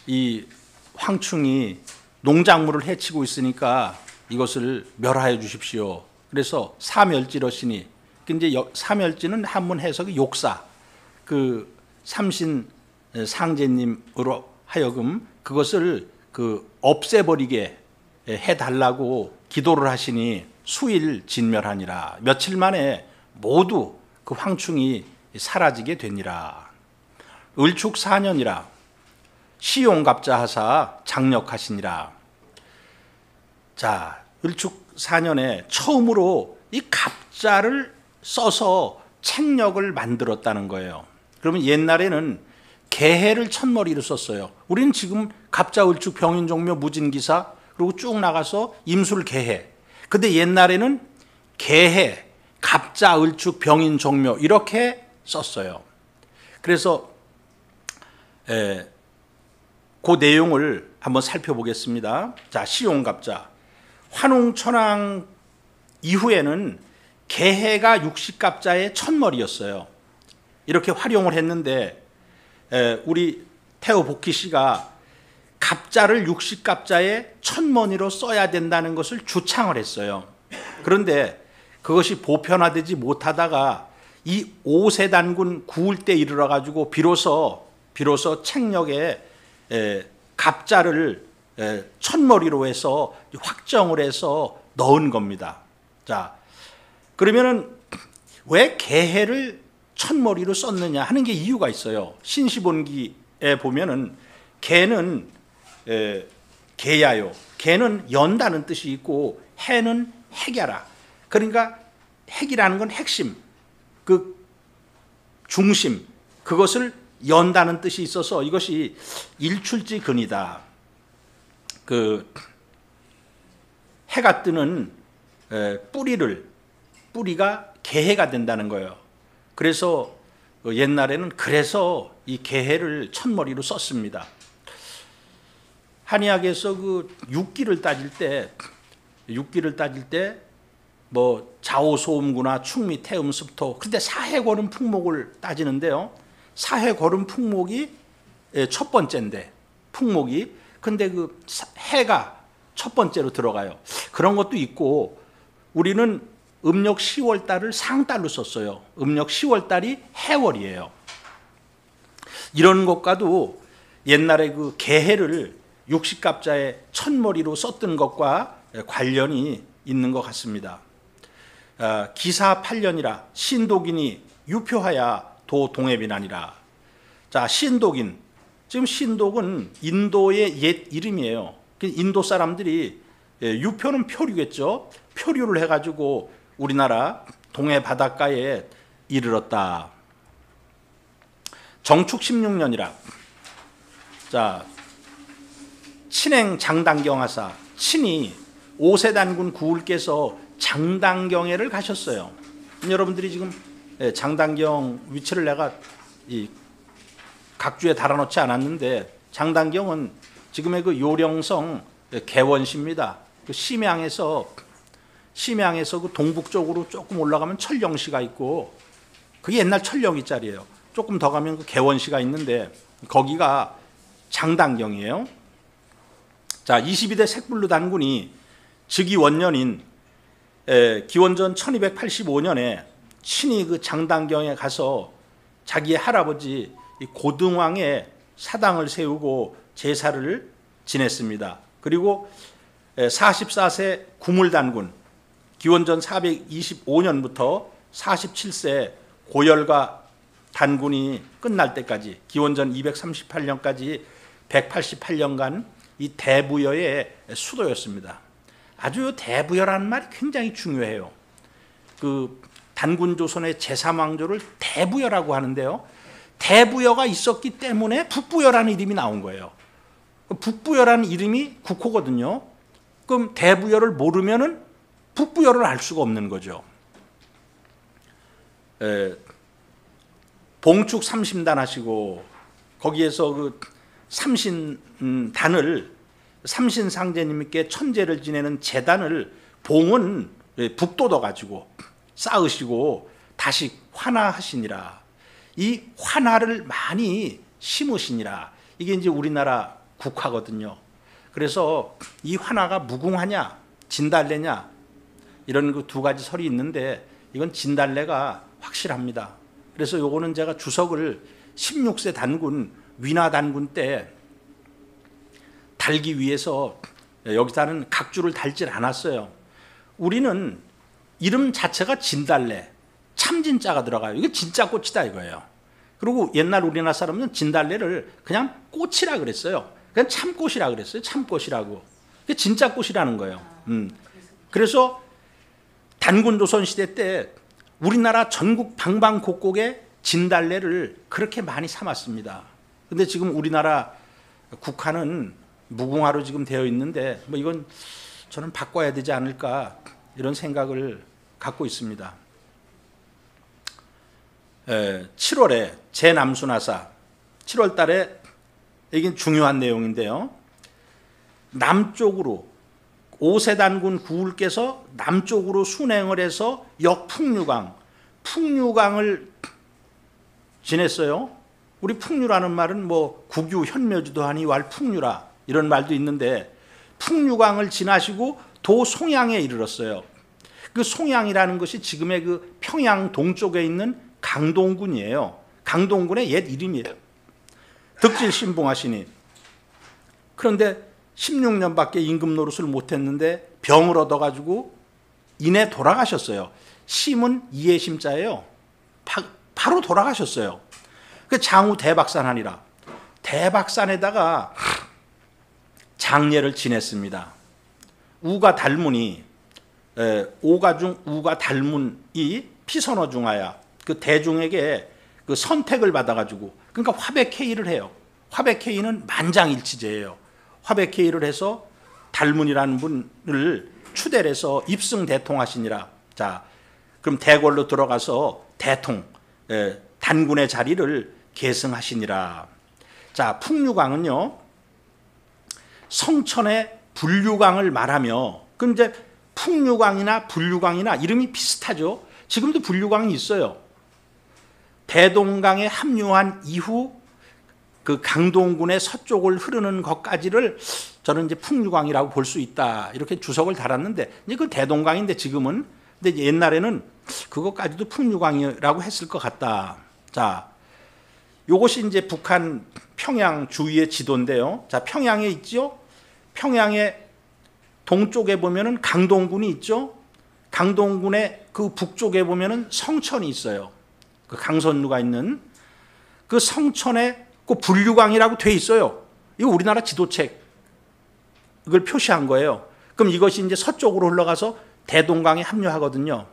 이 황충이 농작물을 해치고 있으니까 이것을 멸하여 주십시오. 그래서 사멸지러시니, 이제 사멸지는 한문 해석이 욕사, 그 삼신 상제님으로 하여금 그것을 없애버리게 해달라고 기도를 하시니 수일 진멸하니라. 며칠 만에 모두 그 황충이 사라지게 되니라. 을축 4년이라 시용갑자 하사 장력하시니라. 자, 을축 4년에 처음으로 이 갑자를 써서 책력을 만들었다는 거예요. 그러면 옛날에는 개해를 첫머리로 썼어요. 우리는 지금 갑자, 을축, 병인, 종묘, 무진기사 그리고 쭉 나가서 임술, 개해. 근데 옛날에는 개해, 갑자, 을축, 병인, 종묘 이렇게 썼어요. 그래서 그 내용을 한번 살펴보겠습니다. 자, 시용갑자. 환웅천왕 이후에는 개해가 육식갑자의 첫머리였어요. 이렇게 활용을 했는데 우리 태호 복희 씨가 갑자를 육식갑자의 첫머리로 써야 된다는 것을 주창을 했어요. 그런데 그것이 보편화되지 못하다가 이 5세 단군 구울 때 이르러 가지고 비로소 책력에 갑자를 첫머리로 해서 확정을 해서 넣은 겁니다. 자, 그러면은 왜 개해를 첫머리로 썼느냐 하는 게 이유가 있어요. 신시본기에 보면은 개는 개야요. 개는 연다는 뜻이 있고 해는 핵야라. 그러니까 핵이라는 건 핵심, 그 중심, 그것을 연다는 뜻이 있어서 이것이 일출지근이다. 해가 뜨는 뿌리가 개해가 된다는 거예요. 그래서 옛날에는 그래서 이 개해를 첫머리로 썼습니다. 한의학에서 육기를 따질 때 뭐 자오소음구나 충미, 태음, 습토, 근데 사해거름 풍목을 따지는데요. 사해거름 풍목이 첫 번째인데 풍목이, 근데 해가 첫 번째로 들어가요. 그런 것도 있고, 우리는 음력 10월 달을 상달로 썼어요. 음력 10월 달이 해월이에요. 이런 것과도 옛날에 개해를 육식갑자의 첫머리로 썼던 것과 관련이 있는 것 같습니다. 기사 8년이라 신독인이 유표하야 도 동해비난이라. 자, 신독인, 지금 신독은 인도의 옛 이름이에요. 인도 사람들이 유표는 표류겠죠. 표류를 해가지고 우리나라 동해 바닷가에 이르렀다. 정축 16년이라. 자, 친행 장당경하사, 친이 5세 단군 구울께서 장당경에를 가셨어요. 여러분들이 지금 장당경 위치를 내가 이 각주에 달아놓지 않았는데, 장당경은 지금의 요령성 개원시입니다. 심양에서 동북쪽으로 조금 올라가면 철령시가 있고, 그게 옛날 철령이 자리예요. 조금 더 가면 개원시가 있는데 거기가 장당경이에요. 자, 22대 색불로 단군이 즉위 원년인 기원전 1285년에 친히 장당경에 가서 자기의 할아버지 고등왕의 사당을 세우고 제사를 지냈습니다. 그리고 44세 구물단군, 기원전 425년부터 47세 고열가 단군이 끝날 때까지, 기원전 238년까지 188년간 이 대부여의 수도였습니다. 아주 대부여라는 말이 굉장히 중요해요. 단군 조선의 제3왕조를 대부여라고 하는데요. 대부여가 있었기 때문에 북부여라는 이름이 나온 거예요. 북부여라는 이름이 국호거든요. 그럼 대부여를 모르면은 북부여를 알 수가 없는 거죠. 봉축 삼심단 하시고, 거기에서 삼신단을, 삼신상제님께 천제를 지내는 제단을 봉은 북돋아 가지고 쌓으시고 다시 환화하시니라. 이 환화를 많이 심으시니라. 이게 이제 우리나라 국화거든요. 그래서 이 환화가 무궁화냐 진달래냐 이런 그 두 가지 설이 있는데 이건 진달래가 확실합니다. 그래서 요거는 제가 주석을 16세 단군 위나 단군 때 달기 위해서 여기다는 각주를 달질 않았어요. 우리는 이름 자체가 진달래, 참진자가 들어가요. 이게 진짜 꽃이다 이거예요. 그리고 옛날 우리나라 사람은 진달래를 그냥 꽃이라 그랬어요. 그냥 참꽃이라 그랬어요. 참꽃이라고. 그게 진짜 꽃이라는 거예요. 그래서 단군 조선 시대 때 우리나라 전국 방방곡곡에 진달래를 그렇게 많이 삼았습니다. 근데 지금 우리나라 국화는 무궁화로 지금 되어 있는데 뭐 이건 저는 바꿔야 되지 않을까 이런 생각을 갖고 있습니다. 7월에 제남수나사 7월 달에 이게 중요한 내용인데요. 남쪽으로 오세단군 구울께서 남쪽으로 순행을 해서 역풍류강, 풍류강을 지냈어요. 우리 풍류라는 말은 뭐 국유 현묘지도 하니 왈 풍류라 이런 말도 있는데 풍류강을 지나시고 도 송양에 이르렀어요. 그 송양이라는 것이 지금의 그 평양 동쪽에 있는 강동군이에요. 강동군의 옛 이름이에요. 득질신봉하시니. 그런데 16년밖에 임금 노릇을 못했는데 병을 얻어가지고 이내 돌아가셨어요. 심은 이해심자예요. 바로 돌아가셨어요. 그 장후 대박산하니라. 대박산에다가 장례를 지냈습니다. 우가 달문이 오가 중 우가 달문이 피선어 중하야 그 대중에게 그 선택을 받아가지고 그러니까 화백회의를 해요. 화백회의는 만장일치제예요. 화백회의를 해서 달문이라는 분을 추대를 해서 입승 대통하시니라. 자, 그럼 대궐로 들어가서 대통 단군의 자리를 계승하시니라. 자, 풍류강은요 성천의 분류강을 말하며 그럼 이제 풍류강이나 분류강이나 이름이 비슷하죠. 지금도 분류강이 있어요. 대동강에 합류한 이후 그 강동군의 서쪽을 흐르는 것까지를 저는 이제 풍류강이라고 볼 수 있다. 이렇게 주석을 달았는데 이제 그 대동강인데 지금은 근데 옛날에는 그것까지도 풍류강이라고 했을 것 같다. 자, 요것이 이제 북한 평양 주위의 지도인데요. 자, 평양에 있죠. 평양의 동쪽에 보면은 강동군이 있죠. 강동군의 그 북쪽에 보면은 성천이 있어요. 그 강선루가 있는 그 성천에 그 분류강이라고 돼 있어요. 이거 우리나라 지도책 이걸 표시한 거예요. 그럼 이것이 이제 서쪽으로 흘러가서 대동강에 합류하거든요.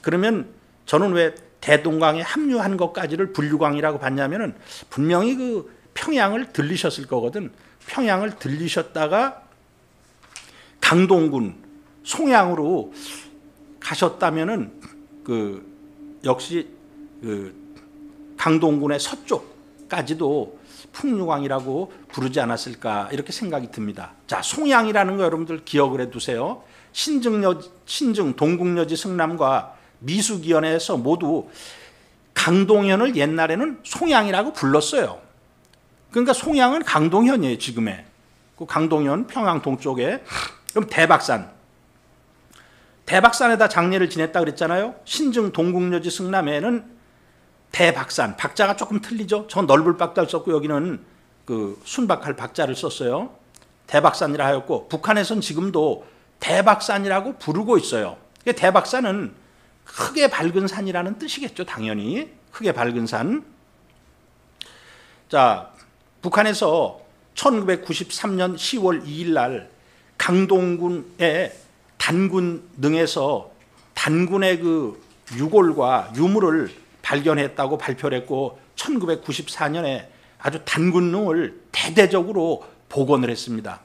그러면 저는 왜 대동강에 합류한 것까지를 분류강이라고 봤냐면은 분명히 그 평양을 들리셨을 거거든. 평양을 들리셨다가 강동군 송양으로 가셨다면은 그 역시 그 강동군의 서쪽까지도 풍류강이라고 부르지 않았을까 이렇게 생각이 듭니다. 자, 송양이라는 거 여러분들 기억을 해두세요. 신증 동국여지 승남과 미수기현에서 모두 강동현을 옛날에는 송양이라고 불렀어요. 그러니까 송양은 강동현이에요. 지금의 그 강동현 평양 동쪽에. 그럼 대박산에다 장례를 지냈다 그랬잖아요. 신증 동국여지 승남에는 대박산, 박자가 조금 틀리죠. 저 넓을 박자를 썼고 여기는 그 순박할 박자를 썼어요. 대박산이라 하였고 북한에서는 지금도 대박산이라고 부르고 있어요. 대박산은 크게 밝은 산이라는 뜻이겠죠. 당연히 크게 밝은 산. 자, 북한에서 1993년 10월 2일 날 강동군의 단군능에서 단군의 그 유골과 유물을 발견했다고 발표를 했고 1994년에 아주 단군능을 대대적으로 복원을 했습니다.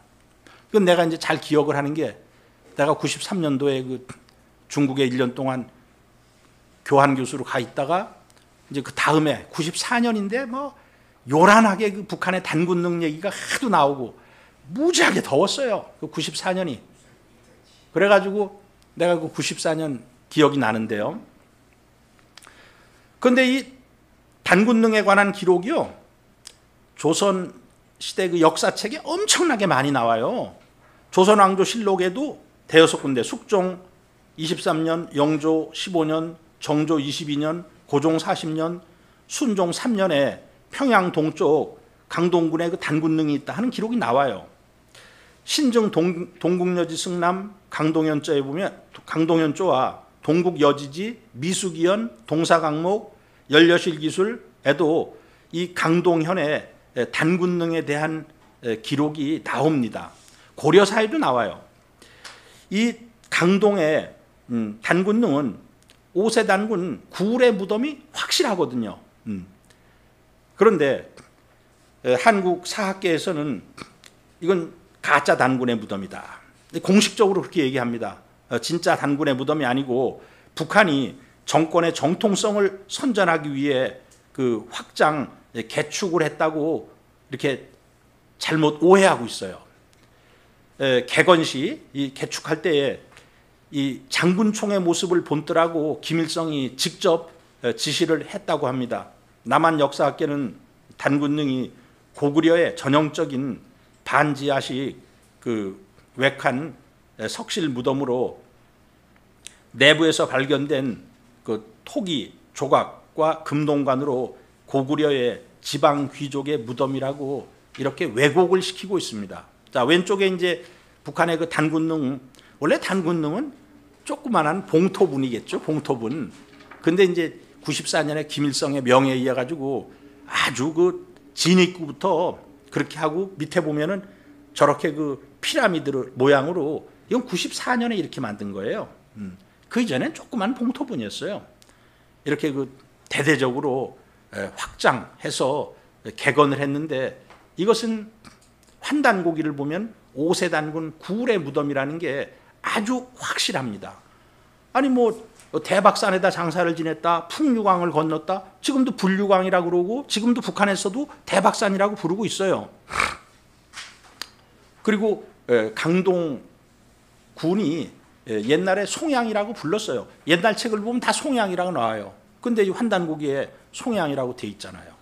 그건 내가 이제 잘 기억을 하는 게 내가 93년도에 그 중국에 1년 동안 교환 교수로 가 있다가 이제 그 다음에 94년인데 뭐 요란하게 그 북한의 단군능 얘기가 하도 나오고 무지하게 더웠어요. 그 94년이. 그래가지고 내가 그 94년 기억이 나는데요. 그런데 이 단군능에 관한 기록이요. 조선 시대 그 역사책에 엄청나게 많이 나와요. 조선왕조실록에도 대여섯 군데, 숙종 23년, 영조 15년, 정조 22년, 고종 40년, 순종 3년에 평양 동쪽 강동군에 그 단군능이 있다 하는 기록이 나와요. 신증 동국여지 승남 강동현조에 보면 강동현조와 동국여지지 미수기현 동사강목 연려실기술에도 이 강동현의 단군능에 대한 기록이 나옵니다. 고려사에도 나와요. 이 강동의 단군능은 5세 단군 구울의 무덤이 확실하거든요. 그런데 한국 사학계에서는 이건 가짜 단군의 무덤이다. 공식적으로 그렇게 얘기합니다. 진짜 단군의 무덤이 아니고 북한이 정권의 정통성을 선전하기 위해 그 확장 개축을 했다고 이렇게 잘못 오해하고 있어요. 개건시 이 개축할 때에 이 장군총의 모습을 본뜨라고 김일성이 직접 지시를 했다고 합니다. 남한 역사학계는 단군능이 고구려의 전형적인 반지하식 그 외칸 석실 무덤으로 내부에서 발견된 그 토기 조각과 금동관으로 고구려의 지방 귀족의 무덤이라고 이렇게 왜곡을 시키고 있습니다. 자, 왼쪽에 이제 북한의 그 단군능, 원래 단군능은 조그만한 봉토분이겠죠, 봉토분. 근데 이제 94년에 김일성의 명에 의해 가지고 아주 그 진입구부터 그렇게 하고 밑에 보면은 저렇게 그 피라미드 모양으로 이건 94년에 이렇게 만든 거예요. 그 이전엔 조그만 봉토분이었어요. 이렇게 그 대대적으로 확장해서 개건을 했는데 이것은 환단고기를 보면 5세 단군 구울의 무덤이라는 게 아주 확실합니다. 아니 뭐 대박산에다 장사를 지냈다, 풍류강을 건넜다, 지금도 불류강이라고 그러고 지금도 북한에서도 대박산이라고 부르고 있어요. 그리고 강동군이 옛날에 송양이라고 불렀어요. 옛날 책을 보면 다 송양이라고 나와요. 근데 이 환단고기에 송양이라고 돼 있잖아요.